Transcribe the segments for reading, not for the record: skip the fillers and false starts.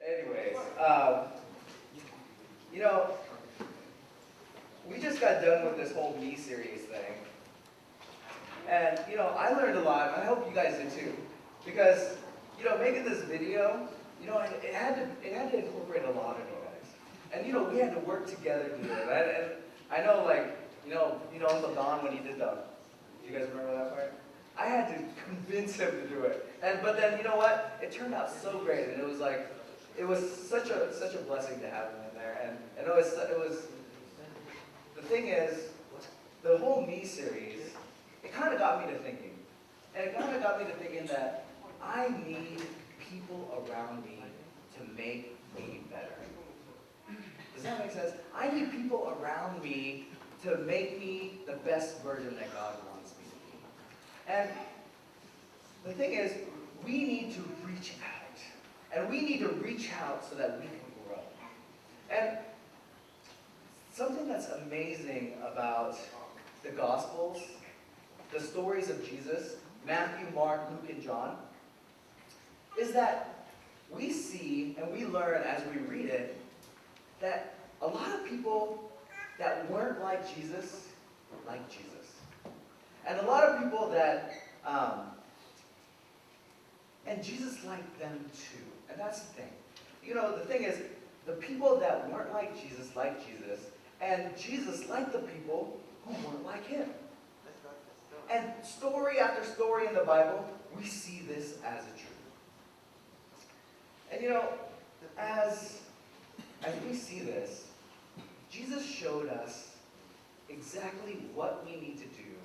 Anyways, you know, we just got done with this whole me series thing. And, I learned a lot, and I hope you guys did too. Because, making this video, it had to incorporate a lot of you guys. And, we had to work together to do it. And I know, like, Uncle Don when he did the, do you guys remember that part? I had to convince him to do it. But then, you know what? It turned out so great, and it was such a blessing to have him in there. And it was, the thing is, the whole me series, it kind of got me to thinking. And it kind of got me to thinking that I need people around me to make me better. Does that make sense? I need people around me to make me the best version that God wants me to be. And the thing is, we need to reach out. And we need to reach out so that we can grow. And something that's amazing about the Gospels, the stories of Jesus, Matthew, Mark, Luke, and John, is that we see and we learn as we read it that a lot of people that weren't like Jesus, like Jesus. And a lot of people that, and Jesus liked them too. And that's the thing. The thing is, the people that weren't like Jesus, and Jesus liked the people who weren't like him. And story after story in the Bible, we see this as a truth. And as we see this, Jesus showed us exactly what we need to do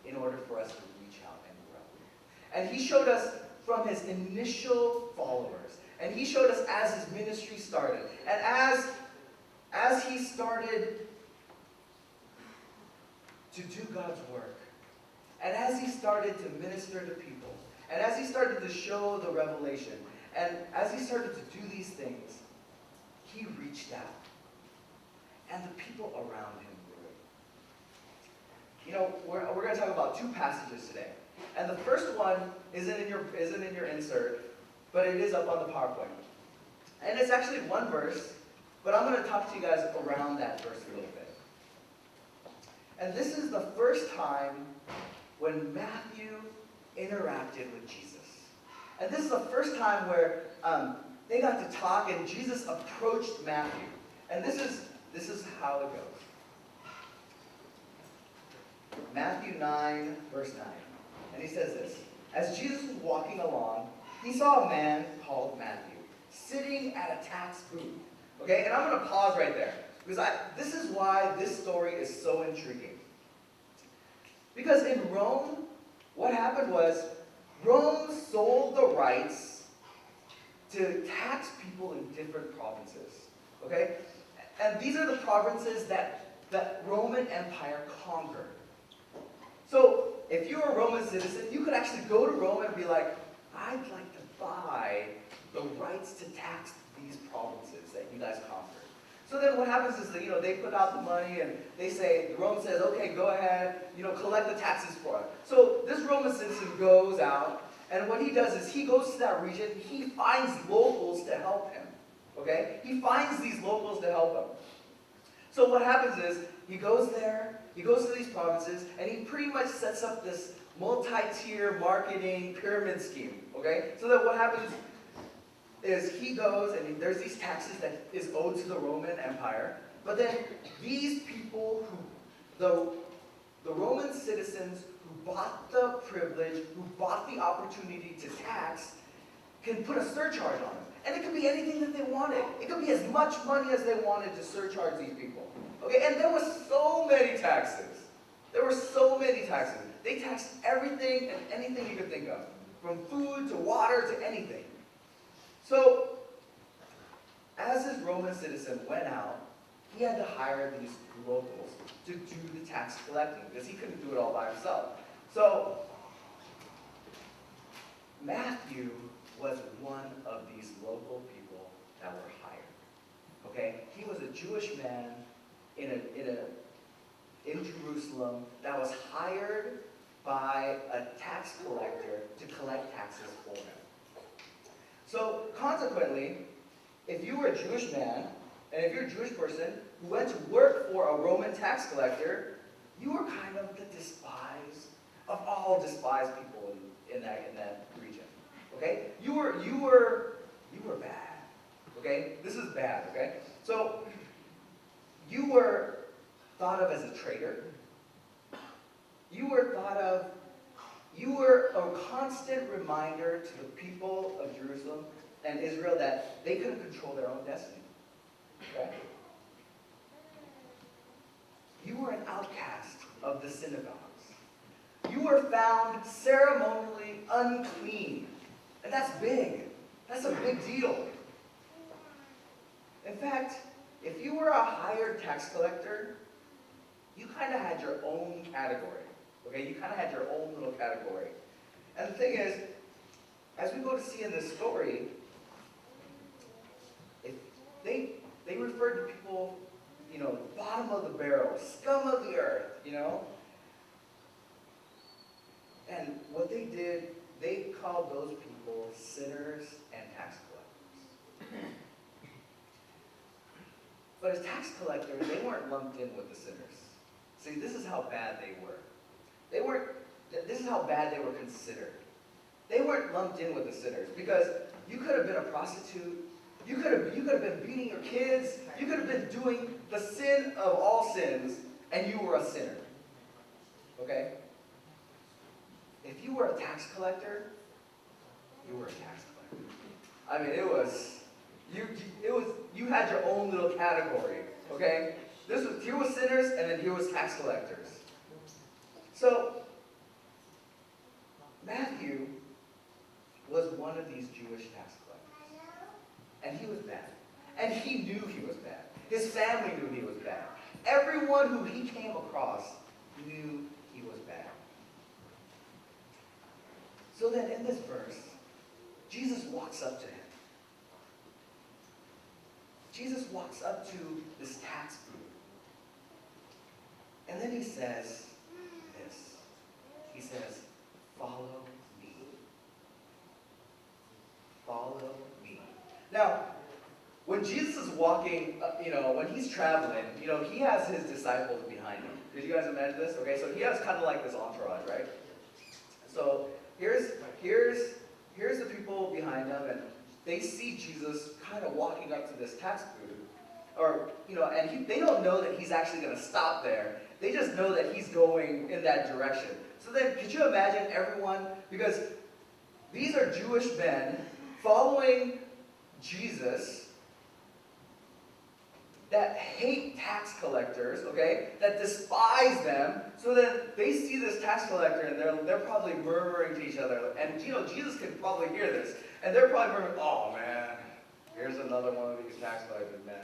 in order for us to reach out and grow. And he showed us from his initial followers. And he showed us as his ministry started. And as he started to do God's work, and as he started to minister to people, and as he started to show the revelation, and as he started to do these things, he reached out. And the people around him grew. We're going to talk about two passages today. And the first one isn't in your insert, but it is up on the PowerPoint. And it's actually one verse, but I'm going to talk to you guys around that verse a little bit. And this is the first time when Matthew interacted with Jesus. And this is the first time where they got to talk and Jesus approached Matthew. And this is how it goes. Matthew 9, verse 9. And he says this: as Jesus was walking along, he saw a man called Matthew sitting at a tax booth. Okay, and I'm going to pause right there, because this is why this story is so intriguing. Because in Rome, what happened was, Rome sold the rights to tax people in different provinces. Okay? And these are the provinces that Roman Empire conquered. So, if you were a Roman citizen, you could actually go to Rome and be like, I'd like to buy the rights to tax these provinces that you guys conquered. So then what happens is that, they put out the money and they say, Rome says, okay, go ahead, collect the taxes for it. So this Roman citizen goes out, and what he does is he goes to that region, he finds locals to help him. Okay? He finds these locals to help him. So what happens is, he goes there, he goes to these provinces, and he pretty much sets up this multi-tier marketing pyramid scheme. Okay? So that what happens is he goes, and there's these taxes that is owed to the Roman Empire, but then these people the Roman citizens who bought the privilege, who bought the opportunity to tax, can put a surcharge on it. And it could be anything that they wanted. It could be as much money as they wanted to surcharge these people. Okay, and there was so many taxes. There were so many taxes. They taxed everything and anything you could think of, from food to water to anything. So, as this Roman citizen went out, he had to hire these locals to do the tax collecting, because he couldn't do it all by himself. So, Matthew was one of these local people that were hired. Okay? He was a Jewish man in Jerusalem that was hired by a tax collector to collect taxes for him. So consequently, if you were a Jewish man, and if you're a Jewish person who went to work for a Roman tax collector, you were kind of the despised of all despised people in that region. Okay? You were bad. Okay? This is bad, okay? So you were thought of as a traitor. You were a constant reminder to the people of Jerusalem and Israel that they couldn't control their own destiny. Okay? You were an outcast of the synagogues. You were found ceremonially unclean. And that's big. That's a big deal. In fact, if you were a hired tax collector, you kind of had your own category. Okay? You kind of had your own little category. And the thing is, as we go to see in this story, they referred to people, bottom of the barrel, scum of the earth, And what they did, they called those people sinners and tax collectors. But as tax collectors, they weren't lumped in with the sinners. See, this is how bad they were. This is how bad they were considered. They weren't lumped in with the sinners because you could have been a prostitute. You could have been beating your kids. You could have been doing the sin of all sins, and you were a sinner. Okay? If you were a tax collector, you were a tax collector. I mean, you had your own little category. Okay? Here was sinners, and then here was tax collectors. So Matthew was one of these Jewish tax collectors. And he was bad. And he knew he was bad. His family knew he was bad. Everyone who he came across knew he was bad. So then in this verse, Jesus walks up to him. Jesus walks up to this tax booth. And then he says this. He says, "Follow me. Follow me." Now, when Jesus is walking, when he's traveling, he has his disciples behind him. Did you guys imagine this? Okay, so he has kind of like this entourage, right? So here's the people behind him, and they see Jesus kind of walking up to this tax booth, and they don't know that he's actually going to stop there. They just know that he's going in that direction. So then, could you imagine everyone? Because these are Jewish men following Jesus that hate tax collectors, okay? That despise them. So then they see this tax collector and they're probably murmuring to each other. And Jesus can probably hear this. And they're probably murmuring, "Oh man, here's another one of these tax collectors, man."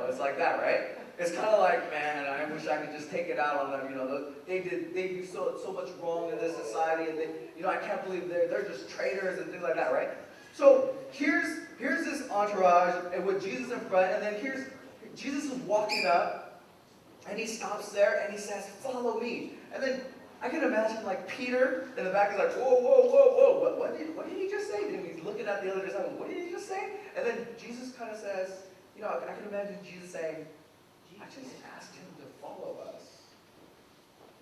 It's like that, right? It's kind of like, man, I wish I could just take it out on them. They do so much wrong in this society, and I can't believe they're just traitors and things like that, right? So here's this entourage, and with Jesus in front, and then Jesus is walking up, and he stops there, and he says, "Follow me." And then I can imagine like Peter in the back is like, "Whoa, whoa, whoa, whoa! What did he just say?" And he's looking at the other disciples. "What did he just say?" And then Jesus kind of says, I can imagine Jesus saying, "I just asked him to follow us.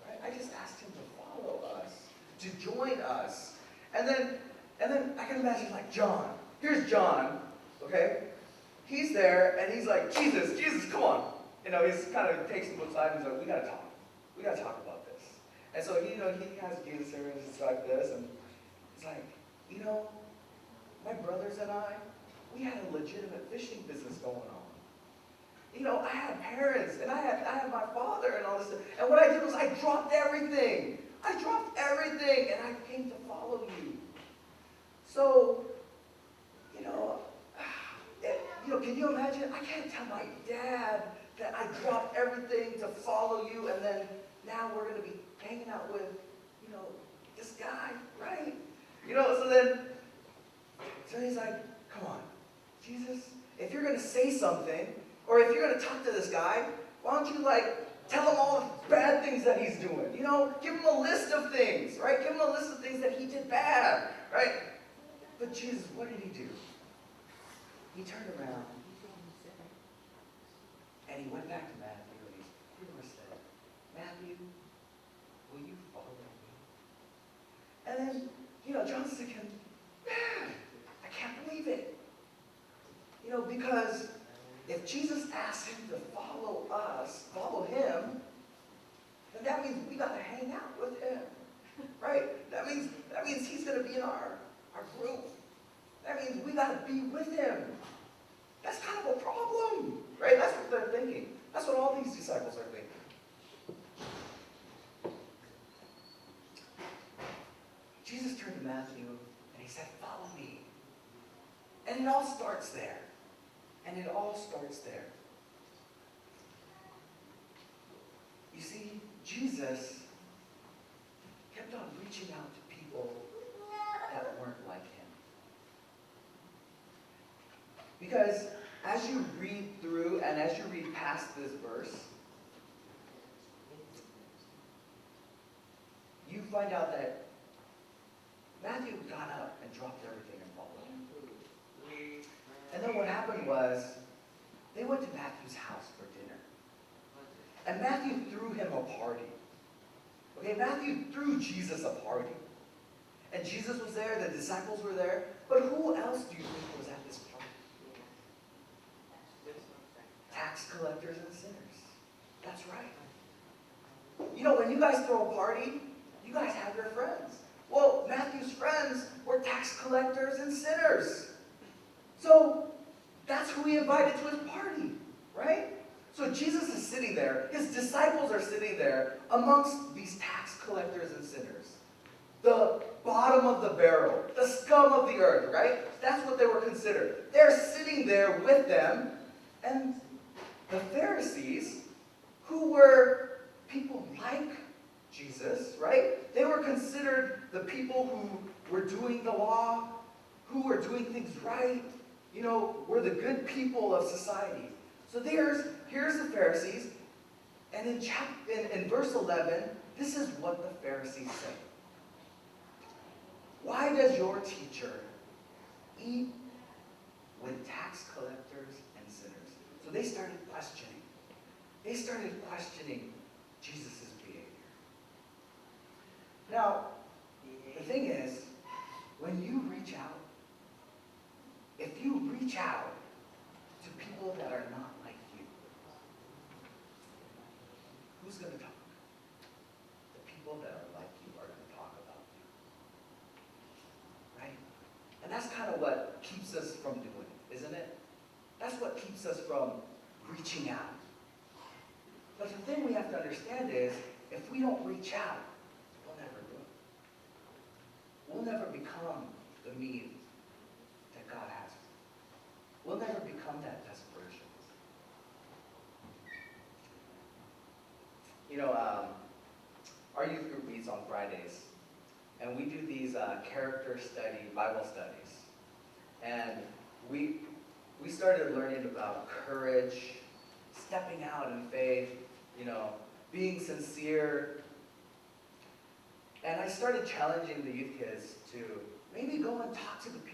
Right? I just asked him to follow us, to join us." And then I can imagine like John. Here's John, okay? He's there and he's like, Jesus, come on. He's kind of takes him aside and he's like, we gotta talk about this. And so he has Jesus there and it's like this, and he's like, my brothers and I, we had a legitimate fishing business going on. I had parents, and I had my father and all this stuff. And what I did was I dropped everything. And I came to follow you. So, can you imagine? I can't tell my dad that I dropped everything to follow you, and then now we're going to be hanging out with, this guy, right? So he's like, "Come on, Jesus, if you're going to say something, or if you're going to talk to this guy, why don't you tell him all the bad things that he's doing? Give him a list of things, right? Give him a list of things that he did bad, right?" Jesus, what did he do? He turned around and he went back to Matthew and he said, Matthew, will you follow me? And then, John's thinking, man, I can't believe it. Because if Jesus asked him to follow him, then that means we got to hang out with him, right? That means he's going to be in our group. That means we got to be with him. That's kind of a problem, right? That's what they're thinking. That's what all these disciples are thinking. Jesus turned to Matthew and he said, follow me. And it all starts there. You see, Jesus kept on reaching out to people that weren't like him. Because as you read through and as you read past this verse, you find out that Matthew got up and dropped everything and followed him. And then what happened was, they went to Matthew's house for dinner. And Matthew threw him a party. Okay, Matthew threw Jesus a party. And Jesus was there, the disciples were there. But who else do you think was at this party? Tax collectors and sinners. That's right. When you guys throw a party, you guys have your friends. Well, Matthew's friends were tax collectors and sinners. So that's who he invited to his party, right? So Jesus is sitting there, his disciples are sitting there amongst these tax collectors and sinners. The bottom of the barrel, the scum of the earth, right? That's what they were considered. They're sitting there with them, and the Pharisees, who were people like Jesus, right? They were considered the people who were doing the law, who were doing things right, were the good people of society. So here's the Pharisees, and in verse 11, this is what the Pharisees say. Why does your teacher eat with tax collectors and sinners? So they started questioning. They started questioning Jesus' behavior. Now, the thing is, when you reach out, if you reach out to people that are not like you, who's going to talk? The people that are like you are going to talk about you. Right? And that's kind of what keeps us from doing it, isn't it? That's what keeps us from reaching out. But the thing we have to understand is, if we don't reach out, we'll never do it. We'll never become the means that God has. We'll never become that best version. Our youth group meets on Fridays, and we do these character study Bible studies. And we started learning about courage, stepping out in faith, being sincere. And I started challenging the youth kids to maybe go and talk to the people